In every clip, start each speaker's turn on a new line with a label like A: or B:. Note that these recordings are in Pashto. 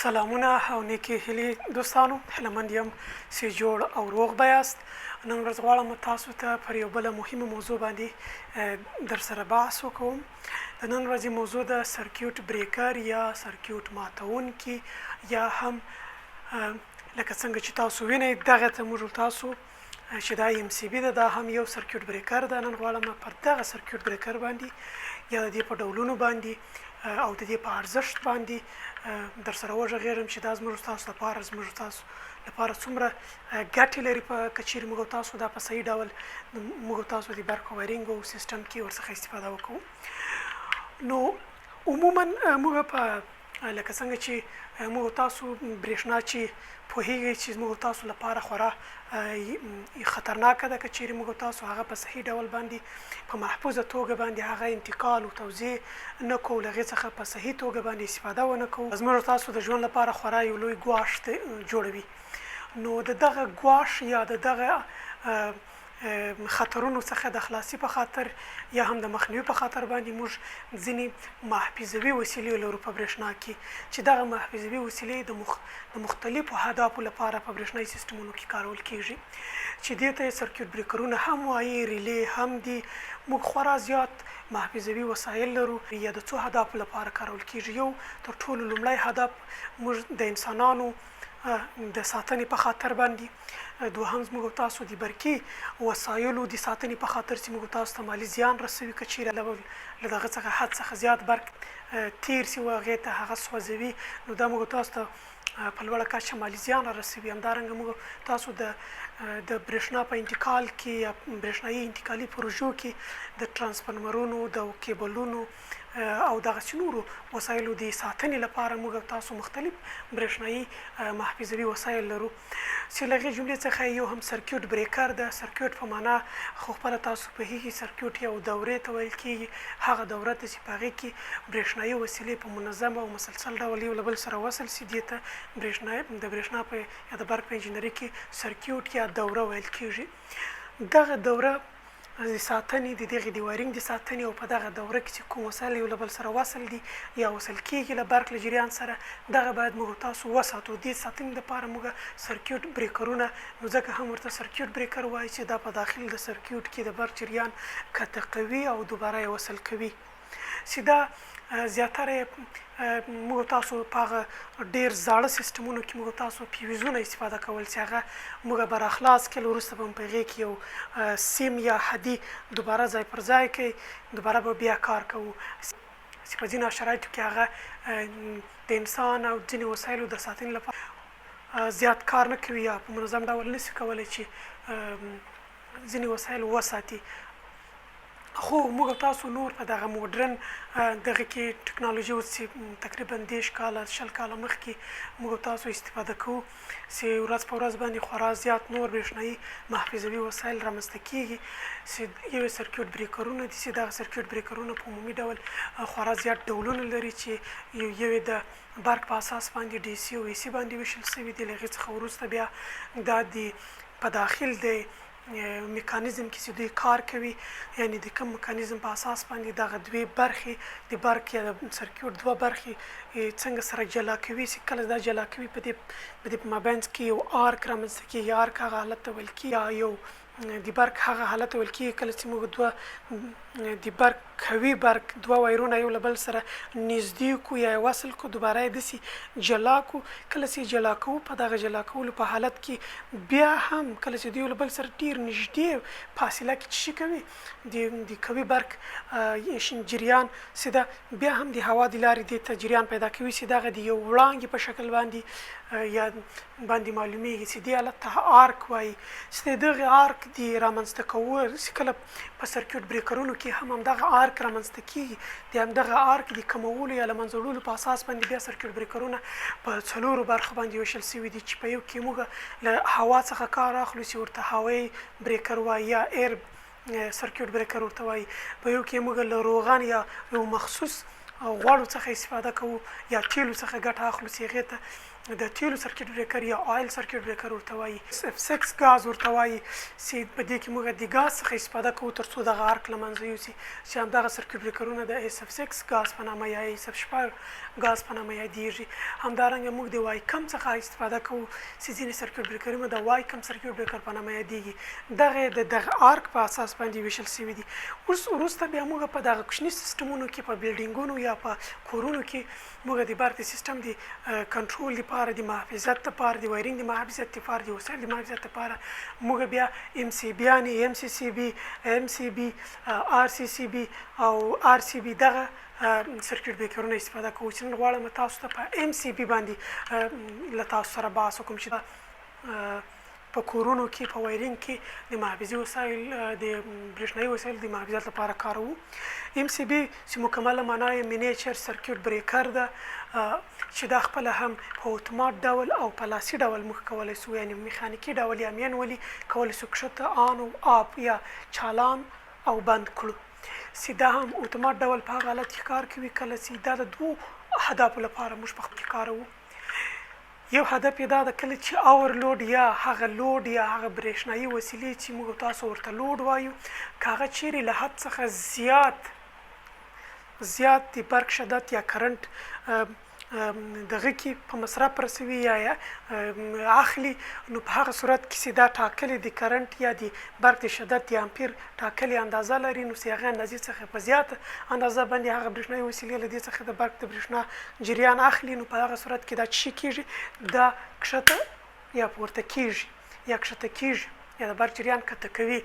A: سلامونه او نیکې هیلې دوستانو، هیلهمند یم چې جوړ او روغ به یاست. نن ورځ غواړم تاسو ته پر یو بله مهمه موضوع باندې در سره بحث وکوم. د نن ورځې موضوع د سرکیوټ بریکر یا سرکیوټ ماتونکي یا هم لکه څنګه چې تاسو وینئ دغه ته موږ تاسو چې دا MCB ده، دا هم یو سرکیوټ بریکر ده. نن غواړم پر دغه سرکیوټ بریکر باندې یا د دې په ډولونو باندې او د دې په ارزښت باندې در سره وغږېږم چې دا زموږ تاسو لپاره څومره ګټې لري که چیرې موږ تاسو دا په صحیح ډول موږ تاسو د برق وایرینګ او سیسټم کې ورڅخه استفاده وکړو. نو عموما موږ په لکه څنګه چې موږ تاسو برېښنا چې پوهیږئ چې موږ تاسو لپاره خورا خطرناکه ده که چیرې موږ تاسو هغه په صحیح ډول باندې په محفوظه توګه باندې هغه انتقال او توزیع نه کوو، له هغې څخه په صحیح توګه باندې استفاده ونه کوو، زموږ تاسو د ژوند لپاره خورا یو لوی ګواښ جوړوي. نو د دغه ګواښ یا د دغه خطرونو څخه د خلاصي په خاطر یا هم د مخنیوي په خاطر باندې موږ ځینې محفظوي وسیلې لرو په برېښنا کې، چې دغه محفظوي وسیلې د مختلفو اهدافو لپاره په برېښنایي سیسټمونو کې کارول کیږي، چې دې ته سرکیوټ بریکرونه هم وایي، ریلې هم دي. موږ خورا زیات محفظوي وسایل لرو یا د څو اهدافو لپاره کارول کیږي. یو تر ټولو لومړی هدف موږ د انسانانو د ساتنې په خاطر باندې، دوهم زموږ تاسو د برقي وسایلو د ساتنې په خاطر چې موږ تاسو ته مالي زیان رسوي که چیرې له دغه څخه حد څخه زیات برق تیر سي او هغې ته هغه سوځوي، نو دا موږ تاسو ته په لوړه کچه مالي زیان رسوي. همدارنګه موږ تاسو د برېښنا په انتقال کې یا برېښنایي انتقالي پروژو کې د ترانسفرمرونو د کیبلونو او دغسې نورو وسایلو د ساتنې لپاره موږ تاسو مختلف برېښنایي محفظوي وسایل لرو، چې له هغې جملې څخه یو هم سرکیوټ بریکر ده. سرکیوټ په معنا خو خپله تاسو پوهېږئ، سرکیوټ یو دورې ته ویل کېږي. هغه دوره ده چې په هغې کې برېښنایي وسیلې په منظم او مسلسل ډول یو له بل سره وصل سي. دې ته د برېښنا په یا د برق په انجینري کې سرکیوټ یا دوره ویل کېږي. دغه دوره د ساتنې د دغې د وایرینګ د ساتنې او په دغه دوره کې چې کوم وسایل یو له بل سره وصل دي یا وصل کېږي له برق له جریان سره، دغه باید موږ تاسو وساتو. دې ساتنې دپاره موږ سرکیوټ بریکرونه، نو ځکه هم ورته سرکیوټ بریکر وایي چې دا په داخل د سرکیوټ کې د برق جریان قطع کوي او دوباره یې وصل کوي، چې دا زیاتره موږ تاسو په هغه ډېر زاړه سیسټمونو کې موږ تاسو فیوزونه استفاده کول چې هغه موږ به راخلاص کړل، وروسته به په هغې کې یو سیم یا هدي دوباره ځای پر ځای کوي، دوباره به بیا کار کوو، چې په ځینو شرایطو کې هغه د انسان او ځینې وسایلو د ساتنې لپاره زیات کار نه کوي یا په منظم ډول نشي کولی چې ځینې وسایل وساتي. خو موږ تاسو نور په دغه موډرن دغه کې ټکنالوژي اوس چې تقریبا 10 کاله 20 کاله مخکې موږ تاسو استفاده کوو، چې ورځ په ورځ باندې خورا زیات نور برېښنایي محفظوي وسایل رامنځته کېږي، چې یو سرکیوټ بریکرونه دي، چې دغه سرکیوټ بریکرونه په عمومي ډول خورا زیات ډولونه لري، چې یو د برق په اساس باندې DC او AC باندې ویشل شوي دي. له هغې څخه وروسته بیا دا د په داخل د میکانیزم کې چې دوی کار کوي، یعنی د کوم میکانیزم په اساس باندې دغه دوې برخې د برق یا د سرکیوټ دوه برخې څنګه سره جلا کوي، چې کله دا جلا کوي په دې مابینځ کې یو آرک رامنځته کېږي. آرک هغه حالت ته ویل کېږي یا یو د برق هغه حالت ته ویل کېږي کله چې موږ د برق قوي برق دوه وایرونه یو له بل سره نږدې کړو یا یې وصل کړو، دوباره یې داسې جلا کړو. کله چې جلا کوو په دغه جلا کولو په حالت کې بیا هم کله چې دوی یو له بل سره ډېر نږدې فاصله کې څه کوي د قوي برق جریان، چې دا بیا هم د هوا د لارې دې ته جریان پیدا کوي، چې دغه د یو وړانګې په شکل باندې یا باندې معلومیږي، چې دې حالت ته آرک وایي. چې د دغې آرک د رامنځته کولو چې کله په سرکیوټ بریکرونو کې هم همدغه آرک رامنځته کېږي، د همدغه آرک د کمولو یا له منځه وړلو په اساس باندې بیا سرکیوټ بریکرونه په 4 برخو باندې ویشل شوي دي، چې په یو کې موږ له هوا څخه کار اخلو چې ورته هوایي بریکر وایي یا ایر سرکیوټ بریکر ورته وایي، په یو کې موږ له روغن یا یو مخصوص غوړو څخه استفاده کوو یا تیلو څخه ګټه اخلو، چې هغې ته د تیلو سرکټ بریکر یا آیل سرکټ بریکر ورته وایي. F6 غاز ورته وایي چې په دې کې موږ د غاز څخه استفاده کوو تر څو دغه ارک له منځه یوسي چې همدغه سرکټ بریکرونه د SF6 غاز په نامه یا SF6 غاز په نامه یادېږي. همدارنګه موږ د وای کم څخه استفاده کوو چې ځینې سرکټ بریکرونه د وای کم سرکټ بریکر په نامه یادېږي. دغه ارک په اساس باندې ویشل شوي دي. اوس وروسته بیا موږ په دغه کوچني سیستمونو کې په بلډینګونو یا په کورونو کې موږ د برق سیستم د کنټرول لپاره د محافظت لپاره د وایرینګ د محافظت لپاره د وسایل د محافظت لپاره موږ بیا MCB MCCB MCB RCCB او RCB دغه سرکټ بریکرونه استفاده کوو چې نن غواړم تاسو ته په MCB باندې له تاسو سره بحث وکړم چې په کورونو کې په وایرینګ کې د محافظي وسایل د برېښنایي وسایل د محافظت لپاره کاروو. MCB چې مکمله معنا یې مینیچر سرکټ بریکر ده چې دا خپله هم په اتومات ډول او په لاسي ډول موږ کولی شو یعنې میخانیکي ډول یا مینولي کولی شو کښته آن او آف یا چالان او بند کړو چې دا هم اتومات ډول په هغه حالت کې کار کوي کله چې دا د دوو هدفو لپاره موږ په خپل کې کاروو. یو هدف یې دا د کله چې اورلوډ یا هغه لوډ یا هغه برېښنایي وسیلې چې موږ تاسو ورته لوډ وایو که هغه چیرې له حد څخه زیات د برق شدت یا کرنټ دغه کې په مصرف رسوي یا اخلي نو په هغه صورت کې چې دا ټاکلې د کرنټ یا د برق د شدت یا امپیر ټاکلې اندازه لري نو چې هغه اندازې څخه په زیاته اندازه باندې هغه برېښنایي وسیلې له دې څخه د برق د برېښنا جریان اخلي نو په هغه صورت کې دا څه کېږي دا کښته یا پورته کېږي یا کښته کېږي یا د برق جریان کښته کوي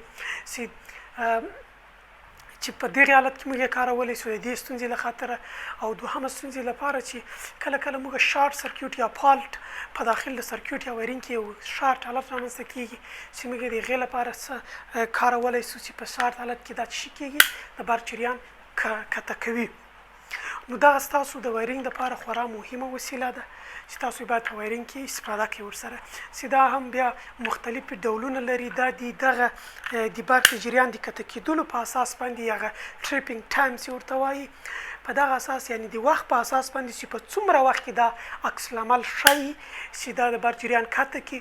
A: چې په دغه حالت کې موږ یې کارولی شو د دې ستونزې له خاطره. او دوهمه ستونزې لپاره چې کله کله موږ شارټ سرکټ یا فالټ په داخل د سرکټ یا وایرینګ کې یو شارټ حالت رامنځته کېږي چې موږ د هغې لپاره څه کارولی شو چې په شارټ حالت کې دا څه کېږي د برق جریان کښته کوي. نو دغه ستاسو د وایرینګ لپاره خورا مهمه وسیله ده چې تاسو باید په وایرینګ کې استفاده کوئ ورسره چې دا هم بیا مختلف ډولونه لري. دا دغه د برق جریان د کښته کېدلو په اساس باندې هغه ټریپینګ ټایم چې ورته وایي په دغه اساس یعنې د وخت په اساس باندې چې په څومره وخت کې دا عکس العمل ښیي چې دا د برق جریان کښته کړي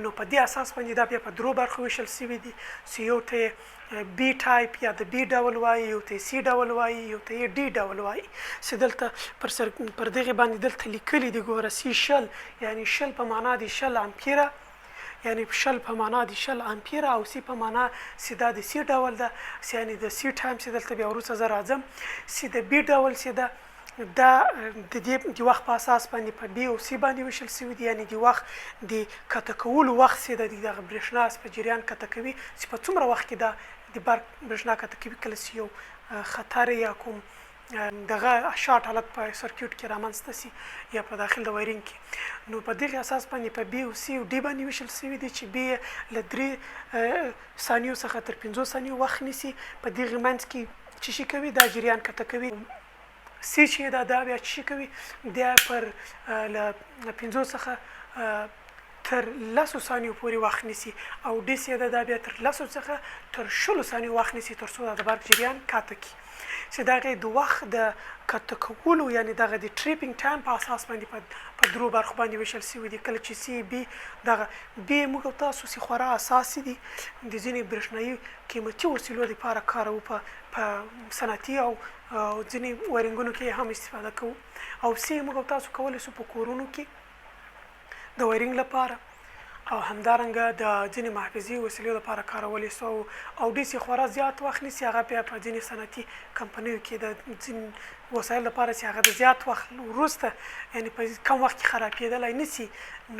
A: نو په دې اساس باندې دا بیا په درو برخو ویشل شوي دي چې یو ته بی ټایپ یا د بی ډول وایي یو ته سی ډول وایي یو ته ډي ډول وایي چې دلته پر دغې باندې دلته لیکلي دي ګوره سی شل یعنې شل په معنا د شل امپیره یعنې شل په معنا د شل امپیره او سی په معنا چې دا د سی ډول ده یعنې د سی ټایم چې دلته بیا وروسته زه راځم چې د بی ډول چې ده دا د دې د وخت په اساس باندې په بي او سی باندې ویشل شوي دي یعنې د وخت د کښته کولو وخت چې د دغه برېښنا په جریان کښته کوي چې په څومره وخت کې دا د برق برېښنا کښته کوي کله چې یو خطر یا کوم دغه شارټ حالت په سرکټ کې رامنځته شي یا په داخل د وایرینګ کې نو په دغه اساس باندې په بي او سی او ډي باندې ویشل شوي دي چې بي له 3 ثانیو څخه تر 5 ثانیو وخت نیسي په دغه منځ کې چې شي کوي دا جریان کښته کوي. سی چې دا بیا څه کوي دا پر له 5 څخه تر 10 ثانیو پورې وخت نیسي او ډي چې دا بیا تر 10 څخه تر 20 ثانیو وخت نیسي تر څو د برق جریان کښته کړي چې دغه د وخت د کښته کولو یعنې دغه د ټریپینګ ټایم په اساس باندې په درو برخو باندې ویشل شوي دي. کله چې سی بي دغه بي موږ تاسو چې خورا اساسي دي د ځینې برېښنایي قیمتي وسیلو لپاره کاروو په صنعتي او ځینې وایرینګونو کې هم استفاده کوو او سی موږ تاسو کولی شو په کورونو کې د وایرینګ لپاره او همدارنګه د ځینې محافظي وسیلو لپاره کارولی شو او ډي چې خورا زیات وخت نیسي هغه بیا په ځینې صنعتي کمپنیو کې د ځینې وسایل لپاره چې هغه د زیات وخت وروسته یعنې په کم وخت کې خرابېدلی نشي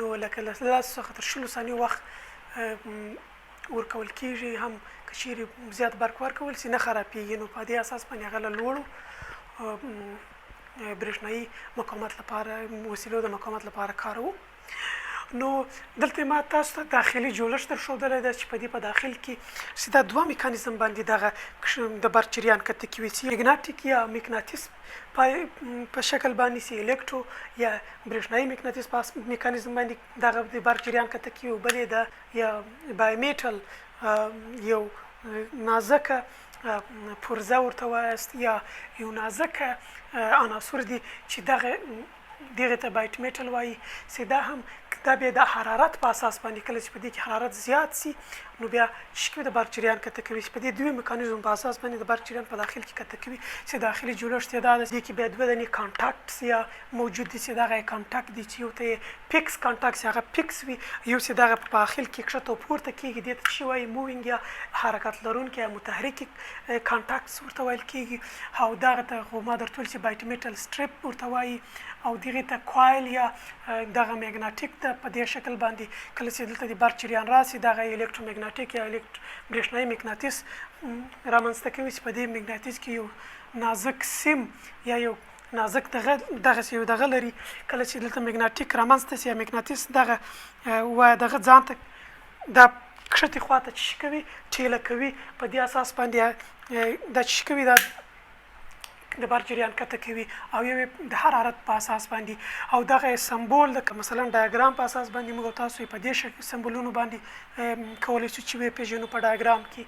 A: نو لکه له 10 څخه تر 20 ثانیو وخت ورکول کېږي هم که چیرې زیات برق ورکول شي نه خرابېږي نو په دې اساس باندې هغه له لوړو برېښنایي مقاومت لپاره وسیلو د مقاومت لپاره کاروو. نو دلته ما تاسو ته داخلي جوړښت درښودلی ده چې په دې په داخل کې چې دا دوه میکانیزم باندې دغه د برق جریان کښته کوي چې مګناټیک یا مقناطیس په شکل باندې چې الکترو یا برېښنایي مقناطیس په میکانیزم باندې دغه د برق جریان کښته کوي او بل یې د یا بایمیټل یو نازکه پرزه ورته وایاست یا یو نازکه عناصر دي چې دغه دغه ته بایټ میټل وایي چې دا هم دا بیا د حرارت په اساس باندې کله چې په دې کې حرارت زیات سي نو بیا چې د برق جریان کته کوي چې په دې دوه میکانیزم په اساس باندې د برق جریان په داخل کې کته کوي چې داخلي جوړښت دا د دې کې بیا دوه دني کانټاکټ یا موجود دي چې دغه کانټاکټ دي چې یو ته فکس کانټاکټ هغه فکس وي یو چې دغه په داخل کې کښته پورته کېږي دې ته شي وایي مووینګ یا حرکت لرونکی یا متحرک کانټاکټ ورته ویل کېږي او دغه ته خو ما درته ویل چې بایټ میټل سټریپ ورته وایي او دغه ته کوایل یا دغه میګناټیک ته په دې شکل باندې کله چې دلته د برق جریان راسي دغه الکترومګناټیک یا برېښنایي مقناطیس رامنځته کوي چې په دې مقناطیس کې یو نازک سیم یا یو نازک دغه یو دغه لري کله چې دلته مقناټیک رامنځته سي یا مقناطیس دغه دغه ځان ته د کښتې خواته چې کوي ټیله کوي په دې اساس باندې دا چې کوي دا د برق جریان کته کوي او یو د حرارت په اساس باندې او دغه سمبول د مثلا ډایاګرام په اساس باندې موږ تاسو په دې شکل سمبولونو باندې کولای شو چې پیژنو په ډایاګرام کې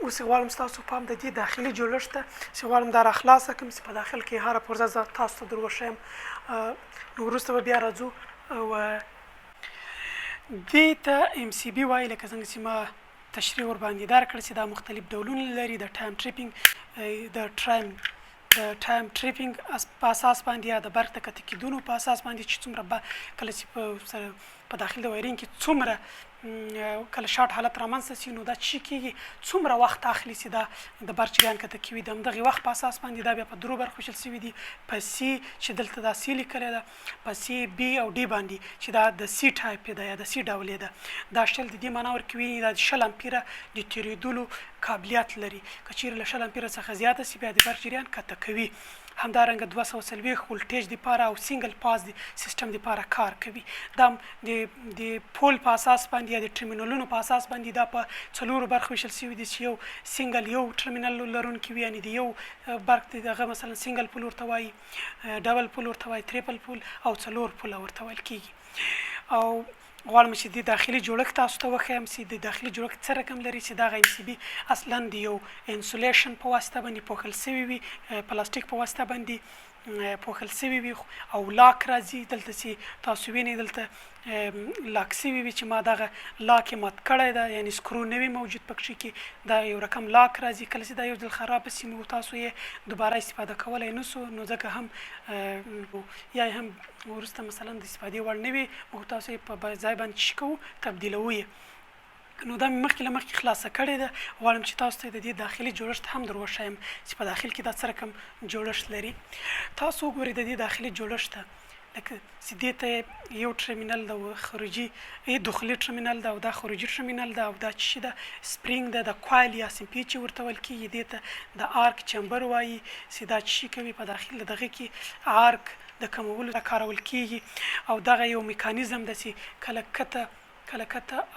A: اوس غواړم تاسو په هم د دې داخلي جوړښت ته چې غواړم دا راخلاصه کړم چې په داخل کې هر پرځه تاسو ته دروښیم نو وروسته به بیا راځو او دې ته ام سی بي وایي لکه څنګه چې ما تشریح ور باندې دار کړ چې دا مختلف ډولونه لري د ټایم ټریپینګ د ټایم ټریپینګ په اساس باندې یا د برق د کته کېدونو په اساس باندې چې څومره کله چې په داخل د وایرینګ کې څومره کله شارټ حالت رامنځته سي نو دا چې کېږي څومره وخت اخلي چې دا د برق جریان کته کوي د همدغې وخت په اساس باندې دا بیا په درو برخو ویشل سوي دي په سی چې دلته دا سی لیکلې ده په سی بي او ډي باندې چې دا د سی ټایپ ده یا د سی ډول ده دا شل د دې معنا ورکوي دا د 0 امپیره د تیریدلو قابلیت لري که چیرې له 0 امپیره څخه زیاته سي بیا د برق جریان کته کوي همدارنګه 240 ولټیج لپاره او سنگل پاس د سیستم لپاره کار کوي دا د پول په اساس باندې یا د ټرمینالونو په اساس باندې دا په څلورو برخو ویشل شوي دي چې یو سنگل یو ټرمینل لرونکی وي یعنې د یو برق دغه مثلا سنگل پول ورته وایي ډبل پول ورته وایي تریپل پول او څلور پوله ورته ویل کېږي او غواړم چې د داخلي جوړښت تاسو ته وښیم چې د داخلي جوړښت څه رقم لري چې دغه ام سی بي اصلا د یو انسولیشن په واسطه باندې پوښل سوي وي پلاستیک په واسطه باندې پوښل سوي وي او لاک راځي دلته چې تاسو وینئ دلته لاک سوي وي چې ما دغه لاک یې مات کړی ده یعنې سکرو نه وي موجود پکښې کې دا یو رقم لاک راځي کله چې دا یو ځل خراب سي نو تاسو یې دوباره استفاده کولی نه سو نو ځکه هم یا هم وروسته مثلا د استفادې وړ نه وي موږ تاسو یې په ځای باندې چې کوو تبدیلوو یې نو دا مې مخکې له مخکې خلاصه کړې ده غواړم چې تاسو ته د دې داخلي جوړښت هم در وښیم چې په داخل کې دا څه رقم جوړښت لري تاسو وګورئ د دې داخلي جوړښت ته لکه چې دې ته یو ټرمینل ده خروجي داخلي ټرمینل ده او دا خروجي ټرمینل ده او دا چې ده سپرینګ ده د کوایل یا سمپي چې ورته ویل کېږي دې ته د آرک چمبر وایي چې دا چې کوي په داخل دغه کې آرک د کمولو لپاره کارول کېږي او دغه یو میکانیزم ده چې کله کته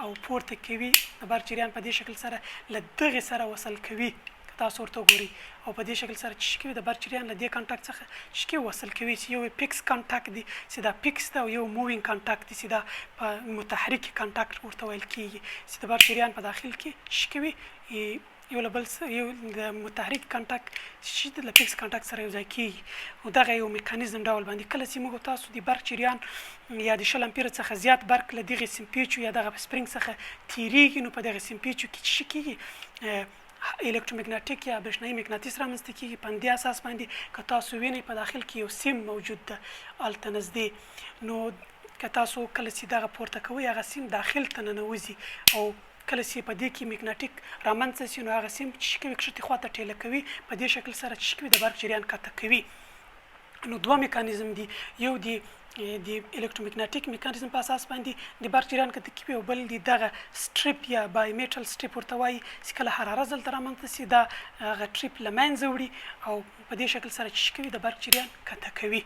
A: او پورته کوي د برق جریان په دې شکل سره له دغې سره وصل کوي که تاسو ورته وګورئ او په دې شکل سره چې کوي د برق جریان له دې کانټاکټ څخه چې وصل کوي چې یو فکس کانټاکټ دی چې دا فکس ده او یو مووینګ کانټاکټ دی چې دا په متحرک کانټاکټ ورته ویل کېږي چې د برق جریان په داخل کې چې کوي یو له بل یو د متحرک کانټاکټ چې له فکس کانټاکټ سره یو ځای کېږي او دغه یو میکانیزم ډول باندې کله چې موږ تاسو د برق جریان یا د 0 امپیره څخه زیات برق له دغې سمپیچو یا دغه سپرینګ څخه تیریږي نو په دغه سمپیچو کې چې کېږي الکترومګناټیک یا برېښنایي مقناطیس رامنځته کېږي په همدې اساس باندې که تاسو وینئ په داخل کې یو سیم موجود ده هلته نږدې نو که تاسو کله چې دغه پورته کوئ هغه سیم داخل ته ننوځي او کله چې په دې کې مقناټیک رامنځته سي نو هغه سیم چې کوي کښتې خواته ټیله کوي په دې شکل سره چې کوي د برق جریان کته کوي نو دوه میکانیزم دي یو د الکترومګناټیک میکانیزم په اساس باندې د برق جریان کته کوي او بل دغه سټریپ یا بای میټل سټریپ ورته وایي چې کله حرارت دلته رامنځته سي دا هغه ټریپ له منځه وړي او په دې شکل سره چې کوي د برق جریان کته کوي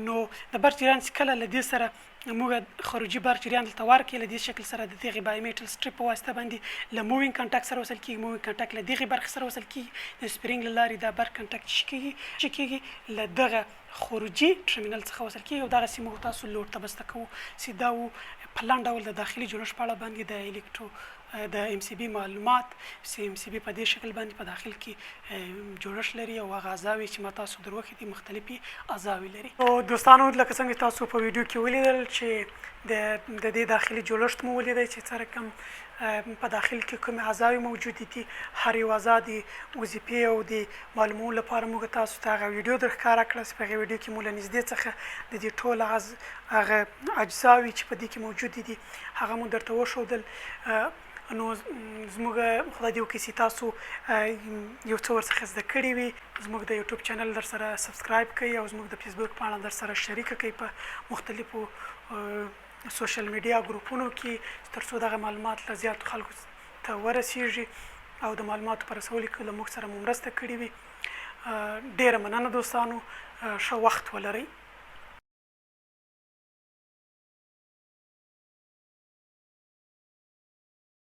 A: نو د برق جریان چې کله له دې سره موږ خروجي برق جریان دلته ورکړي له دې شکل سره د دغې بای میټل سټریپ په واسطه باندې له مووینګ کانټاکټ سره وصل کېږي مووینګ کانټاکټ له دغې برخې سره وصل کېږي د سپرینګ له لارې دا برق کانټاکټ چې کېږي له دغه خروجي ټرمینل څخه وصل کېږي او دغسې موږ تاسو لوډ ته بسته کوو چې دا و په لنډ ډول د داخلي جوړښت په اړه باندې د د ام سی بي معلومات چې ام سی بي په دې شکل باندې په داخل کې جوړښت لري او هغه اعضاوې چې ما تاسو دروښې دي مختلفې اعضاوې لري. او دوستانو لکه څنګه تاسو په ویډیو کې ولیدل چې د دې داخلي جوړښت مو ولیدی چې څه رقم په داخل کې کومې اعضاوې موجودې دي. هر یو اعضا د وظیفې او د معلومولو لپاره موږ تاسو ته هغه ویډیو در ښکاره کړه چې په هغې ویډیو کې مو له نږدې څخه د دې ټول هغه اجزاوې چې په دې کې موجودې دي هغه مو درته وښودل. نو زموږ خدای دې وکړي چې تاسو یو څه ورڅخه زده کړي وي. زموږ د یوټیوب چینل در سره سبسکرایب کړئ او زموږ د فیسبوک پاڼه در سره شریکه کړئ په مختلفو سوشل میډیا ګروپونو کې تر څو دغه معلومات له زیاتو خلکو ته ورسیږي او د معلوماتو په رسولو کې له موږ سره مو مرسته کړې وي. ډېره مننه دوستانو، ښه وخت ولرئ.